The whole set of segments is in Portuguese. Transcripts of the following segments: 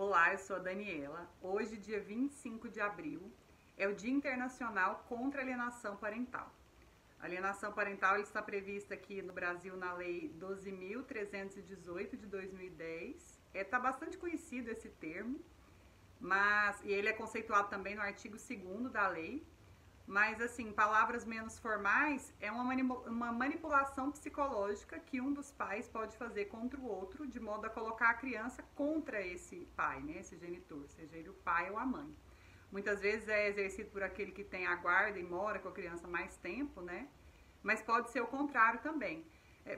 Olá, eu sou a Daniela. Hoje, dia 25 de abril, é o Dia Internacional contra a Alienação Parental. A alienação parental está prevista aqui no Brasil na Lei 12.318 de 2010. Está bastante conhecido esse termo, e ele é conceituado também no artigo 2º da lei. Mas, assim, palavras menos formais, é uma manipulação psicológica que um dos pais pode fazer contra o outro, de modo a colocar a criança contra esse pai, né, esse genitor, seja ele o pai ou a mãe. Muitas vezes é exercido por aquele que tem a guarda e mora com a criança mais tempo, né, mas pode ser o contrário também.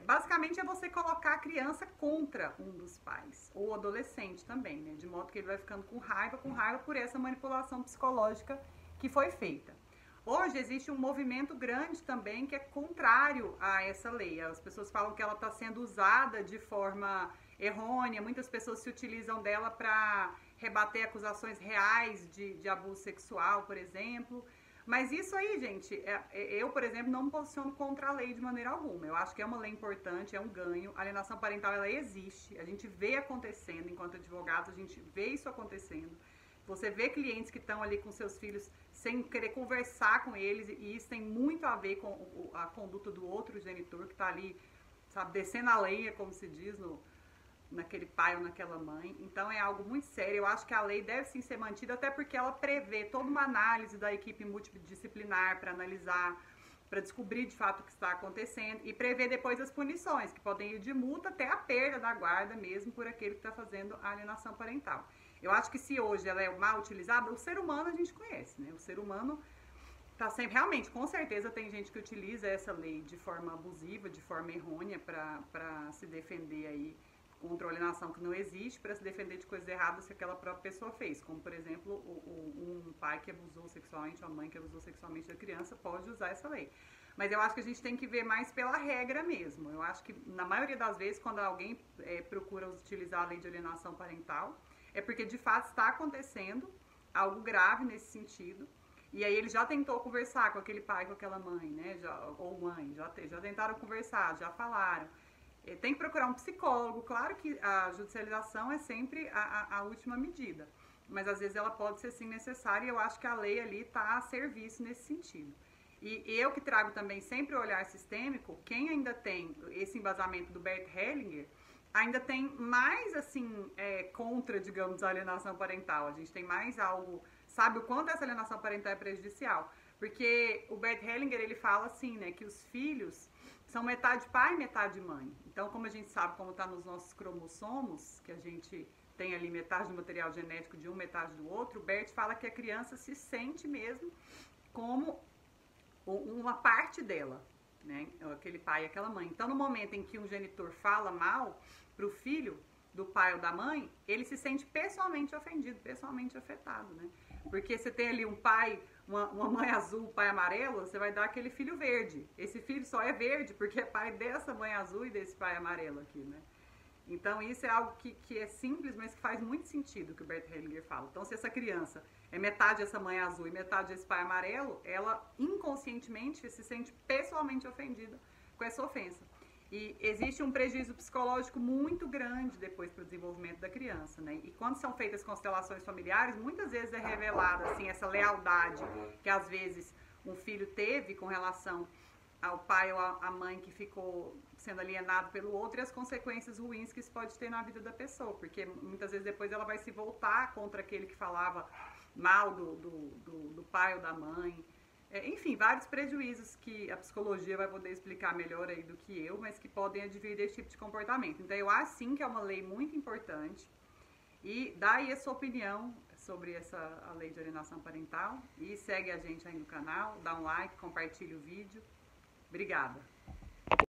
Basicamente é você colocar a criança contra um dos pais, ou o adolescente também, né, de modo que ele vai ficando com raiva por essa manipulação psicológica que foi feita. Hoje existe um movimento grande também que é contrário a essa lei. As pessoas falam que ela está sendo usada de forma errônea, muitas pessoas se utilizam dela para rebater acusações reais de abuso sexual, por exemplo. Mas isso aí, gente, eu, por exemplo, não me posiciono contra a lei de maneira alguma. Eu acho que é uma lei importante, é um ganho. A alienação parental, ela existe, a gente vê acontecendo, enquanto advogados, a gente vê isso acontecendo. Você vê clientes que estão ali com seus filhos sem querer conversar com eles, e isso tem muito a ver com a conduta do outro genitor que está ali, sabe, descendo a lenha, como se diz, naquele pai ou naquela mãe. Então é algo muito sério. Eu acho que a lei deve sim ser mantida, até porque ela prevê toda uma análise da equipe multidisciplinar para analisar, para descobrir de fato o que está acontecendo, e prevê depois as punições, que podem ir de multa até a perda da guarda mesmo por aquele que está fazendo a alienação parental. Eu acho que se hoje ela é mal utilizada, o ser humano a gente conhece, né? O ser humano tá sempre, realmente, com certeza tem gente que utiliza essa lei de forma abusiva, de forma errônea para se defender aí contra a alienação que não existe, para se defender de coisas erradas que aquela própria pessoa fez, como por exemplo um pai que abusou sexualmente, uma mãe que abusou sexualmente da criança pode usar essa lei. Mas eu acho que a gente tem que ver mais pela regra mesmo. Eu acho que na maioria das vezes quando alguém procura utilizar a lei de alienação parental, é porque de fato está acontecendo algo grave nesse sentido. E aí ele já tentou conversar com aquele pai, com aquela mãe, né? Ou mãe, já tentaram conversar, já falaram. Tem que procurar um psicólogo. Claro que a judicialização é sempre a última medida, mas às vezes ela pode ser sim necessária, e eu acho que a lei ali está a serviço nesse sentido. E eu que trago também sempre o olhar sistêmico, quem ainda tem esse embasamento do Bert Hellinger, ainda tem mais, assim, contra, digamos, a alienação parental. A gente tem mais algo, sabe o quanto essa alienação parental é prejudicial. Porque o Bert Hellinger, ele fala assim, né, que os filhos são metade pai e metade mãe. Então, como a gente sabe, como está nos nossos cromossomos, que a gente tem ali metade do material genético de um, metade do outro, o Bert fala que a criança se sente mesmo como uma parte dela, né? Aquele pai e aquela mãe. Então, no momento em que um genitor fala mal pro filho do pai ou da mãe, ele se sente pessoalmente ofendido, pessoalmente afetado, né? Porque você tem ali um pai, uma mãe azul, um pai amarelo, você vai dar aquele filho verde. Esse filho só é verde porque é pai dessa mãe azul e desse pai amarelo aqui, né? Então isso é algo que é simples, mas que faz muito sentido, que o Bert Hellinger fala. Então se essa criança é metade essa mãe azul e metade esse pai amarelo, ela inconscientemente se sente pessoalmente ofendida com essa ofensa. E existe um prejuízo psicológico muito grande depois para o desenvolvimento da criança, né? E quando são feitas constelações familiares, muitas vezes é revelada assim, essa lealdade que às vezes um filho teve com relação ao pai ou à mãe que ficou sendo alienado pelo outro, e as consequências ruins que isso pode ter na vida da pessoa, porque muitas vezes depois ela vai se voltar contra aquele que falava mal do pai ou da mãe. Enfim, vários prejuízos que a psicologia vai poder explicar melhor aí do que eu, mas que podem advir desse tipo de comportamento. Então eu acho sim que é uma lei muito importante, e dá aí a sua opinião sobre a lei de alienação parental, e segue a gente aí no canal, dá um like, compartilha o vídeo. Obrigada!